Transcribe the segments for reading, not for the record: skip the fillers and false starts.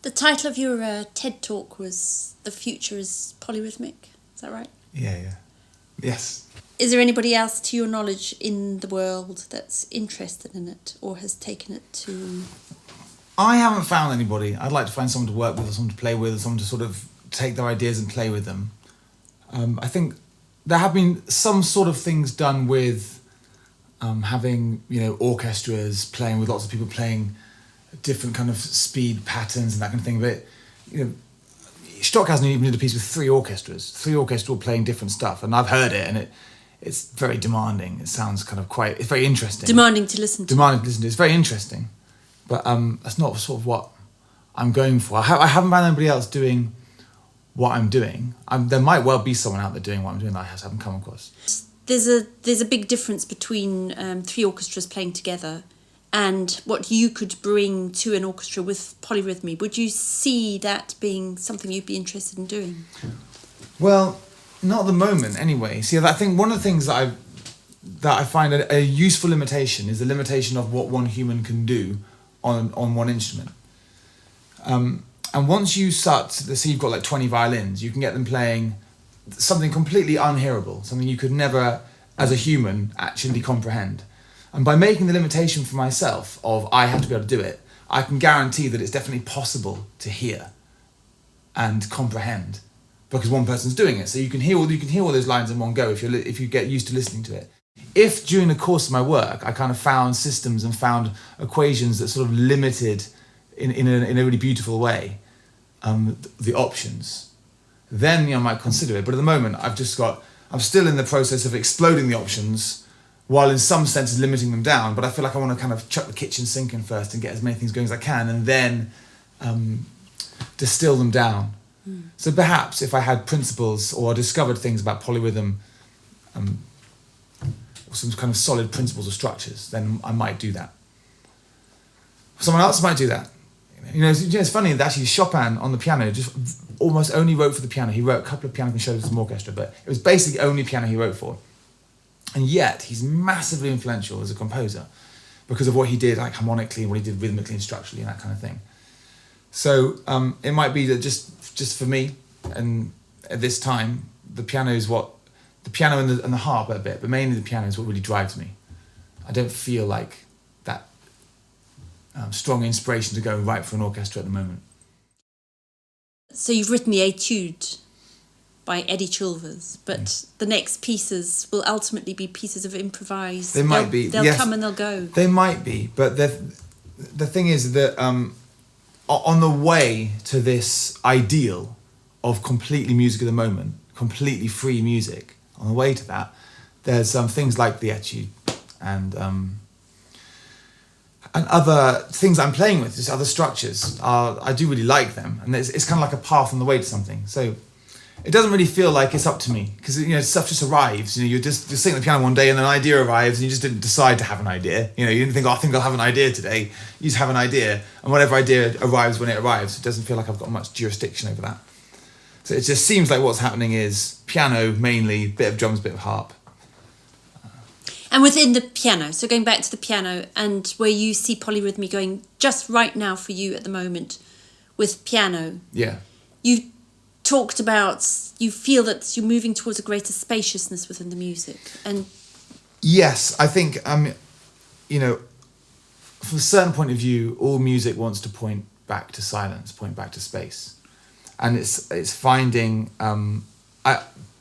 The title of your TED Talk was "The Future is Polyrhythmic." Is that right? Yeah. Yes. Is there anybody else, to your knowledge, in the world that's interested in it or has taken it to... I haven't found anybody. I'd like to find someone to work with, or someone to play with, or someone to sort of take their ideas and play with them. I think there have been some sort of things done with having, orchestras playing with lots of people playing different kind of speed patterns and that kind of thing. But, Stockhausen even did a piece with three orchestras all playing different stuff. And I've heard it, and it's very demanding. It sounds kind of it's very interesting. Demanding to listen to. It's very interesting. But that's not sort of what I'm going for. I haven't found anybody else doing what I'm doing. There might well be someone out there doing what I'm doing that I haven't come across. There's a big difference between three orchestras playing together and what you could bring to an orchestra with polyrhythmy. Would you see that being something you'd be interested in doing? Well, not at the moment anyway. See, I think one of the things that I find a useful limitation is the limitation of what one human can do on one instrument. And once you start to see you've got like 20 violins, you can get them playing something completely unhearable, something you could never, as a human, actually comprehend. And by making the limitation for myself of I have to be able to do it, I can guarantee that it's definitely possible to hear and comprehend because one person's doing it. So you can hear all those lines in one go if you get used to listening to it. If during the course of my work I kind of found systems and found equations that sort of limited in a really beautiful way the options, then I might consider it. But at the moment I'm still in the process of exploding the options while in some senses limiting them down. But I feel like I want to kind of chuck the kitchen sink in first and get as many things going as I can and then distill them down. So perhaps if I had principles or discovered things about polyrhythm or some kind of solid principles or structures, then I might do that. Someone else might do that. It's funny that actually Chopin on the piano just almost only wrote for the piano. He wrote a couple of piano concertos for some orchestra, but it was basically only piano he wrote for. And yet he's massively influential as a composer because of what he did like harmonically, what he did rhythmically and structurally and that kind of thing. So it might be that just for me and at this time, the piano and the harp a bit, but mainly the piano is what really drives me. I don't feel like that strong inspiration to go and write for an orchestra at the moment. So you've written the Etude by Eddie Chilvers, but the next pieces will ultimately be pieces of improvised. They'll come and they'll go. They might be, but the thing is that on the way to this ideal of completely music of the moment, completely free music, on the way to that, there's things like the Etude and other things I'm playing with, just other structures. I do really like them, and it's kind of like a path on the way to something. So it doesn't really feel like it's up to me because stuff just arrives. You're sitting at the piano one day and an idea arrives, and you just didn't decide to have an idea. You didn't think, I think I'll have an idea today. You just have an idea, and whatever idea arrives when it arrives. It doesn't feel like I've got much jurisdiction over that. So it just seems like what's happening is piano mainly, bit of drums, bit of harp. And within the piano, so going back to the piano and where you see polyrhythmy going just right now for you at the moment with piano. Yeah. You talked about, you feel that you're moving towards a greater spaciousness within the music. And yes, I think, from a certain point of view, all music wants to point back to silence, point back to space. And it's finding,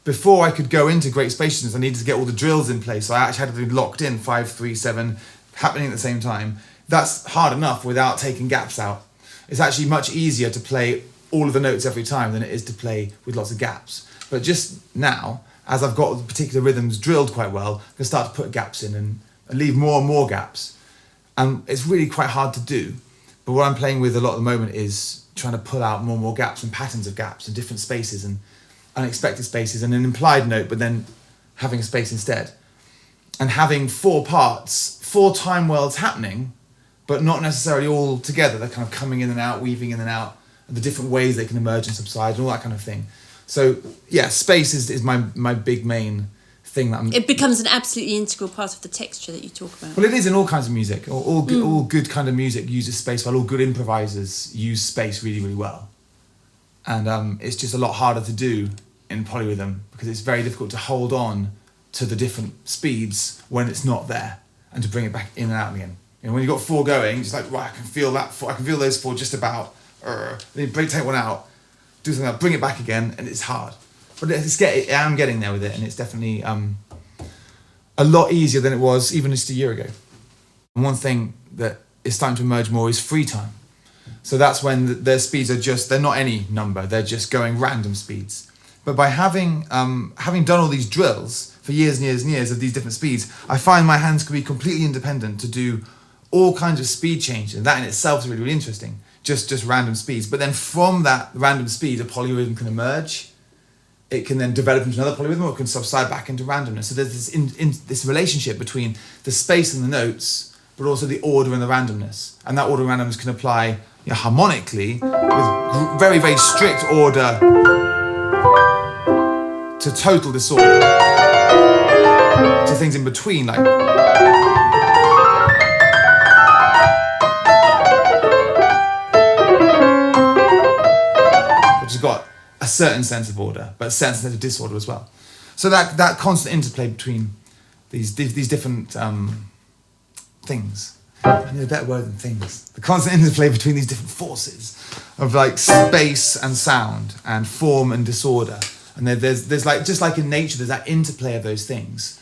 before I could go into great spaciousness, I needed to get all the drills in place. So I actually had to be locked in 5, 3, 7, happening at the same time. That's hard enough without taking gaps out. It's actually much easier to play all of the notes every time than it is to play with lots of gaps. But just now, as I've got particular rhythms drilled quite well, I can start to put gaps in and leave more and more gaps. And it's really quite hard to do. But what I'm playing with a lot at the moment is trying to pull out more and more gaps and patterns of gaps and different spaces and unexpected spaces and an implied note, but then having a space instead. And having 4 parts, 4 time worlds happening, but not necessarily all together. They're kind of coming in and out, weaving in and out, and the different ways they can emerge and subside and all that kind of thing. So yeah, space is my big main thing that I'm... It becomes an absolutely integral part of the texture that you talk about. Well, it is in all kinds of music. All good kind of music uses space well. All good improvisers use space really, really well. And it's just a lot harder to do in polyrhythm because it's very difficult to hold on to the different speeds when it's not there and to bring it back in and out again. You know, when you've got 4 going, it's like, right, I can feel that 4, I can feel those 4 just about. Then you take one out, do something else, bring it back again, and it's hard. But I'm getting there with it, and it's definitely a lot easier than it was even just a year ago. And one thing that is starting to emerge more is free time. So that's when their speeds are they're not any number, they're just going random speeds. But by having done all these drills for years and years and years of these different speeds, I find my hands can be completely independent to do all kinds of speed changes. And that in itself is really, really interesting, just random speeds. But then from that random speed, a polyrhythm can emerge. It can then develop into another polyrhythm, or it can subside back into randomness. So there's this relationship between the space and the notes, but also the order and the randomness. And that order and randomness can apply harmonically with very, very strict order to total disorder, to things in between, like... which has got a certain sense of order, but a certain sense of disorder as well. So that constant interplay between these different things. I need a better word than things. The constant interplay between these different forces of like space and sound and form and disorder. And there's like, just like in nature, there's that interplay of those things.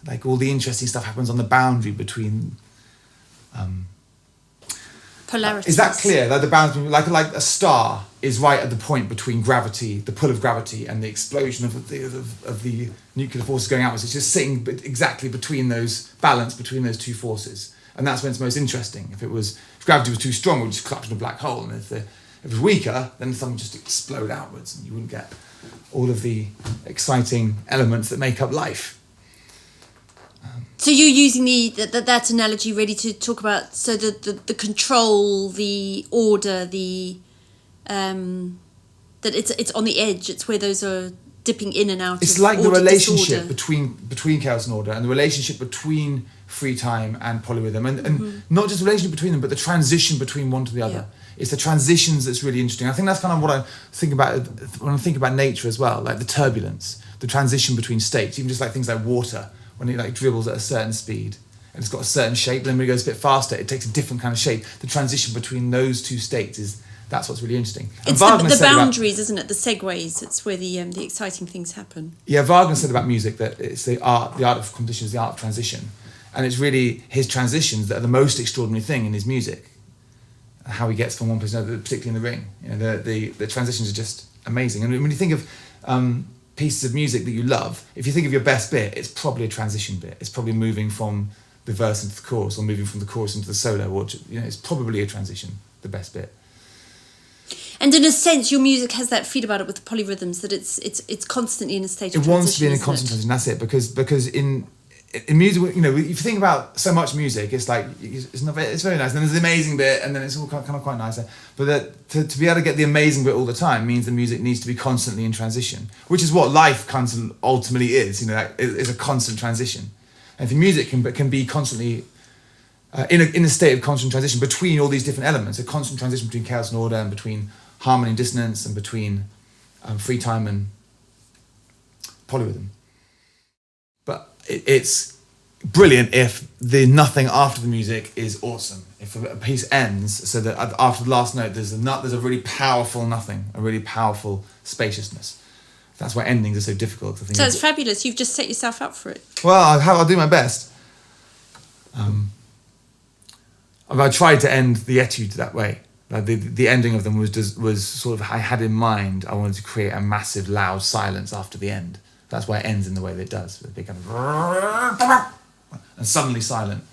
Like all the interesting stuff happens on the boundary between... polarities. Is that clear? Like the boundary, like a star is right at the point between gravity, the pull of gravity, and the explosion of the nuclear forces going outwards. It's just sitting exactly between those, balance between those two forces. And that's when it's most interesting. If gravity was too strong, it would just collapse in a black hole. And if it was weaker, then something would just explode outwards, and you wouldn't get all of the exciting elements that make up life. So you're using that analogy really to talk about the control, the order, that it's on the edge. It's where those are dipping in and out. It's of like the order, relationship disorder. between chaos and order, and the relationship between free time and polyrhythm, and not just the relationship between them, but the transition between one to the other. Yeah. It's the transitions that's really interesting. I think that's kind of what I think about when I think about nature as well, like the turbulence, the transition between states, even just like things like water, when it like dribbles at a certain speed and it's got a certain shape, but then when it goes a bit faster, it takes a different kind of shape. The transition between those two states that's what's really interesting. And it's the boundaries, isn't it? The segues. It's where the exciting things happen. Yeah, Wagner said about music that it's the art of competition is the art of transition. And it's really his transitions that are the most extraordinary thing in his music. How he gets from one place to another, particularly in the ring. You know, the transitions are just amazing. And when you think of pieces of music that you love, if you think of your best bit, it's probably a transition bit. It's probably moving from the verse into the chorus, or moving from the chorus into the solo, or it's probably a transition, the best bit. And in a sense, your music has that feel about it with the polyrhythms, that it's constantly in a state of transition. It wants to be in a constant transition. That's it, because in music, if you think about so much music, it's like it's very nice. And then there's the amazing bit, and then it's all kind of quite nice. But to be able to get the amazing bit all the time means the music needs to be constantly in transition, which is what life ultimately is. Is a constant transition. And if music can be constantly in a state of constant transition between all these different elements, a constant transition between chaos and order, and between harmony and dissonance, and between free time and polyrhythm. But it's brilliant if the nothing after the music is awesome. If a piece ends so that after the last note there's a really powerful nothing, a really powerful spaciousness. That's why endings are so difficult. So it's fabulous. You've just set yourself up for it. Well, I'll do my best. I tried to end the etudes that way. Like the ending of them was sort of, I had in mind, I wanted to create a massive loud silence after the end. That's why it ends in the way that it does. With a big kind of and suddenly silent.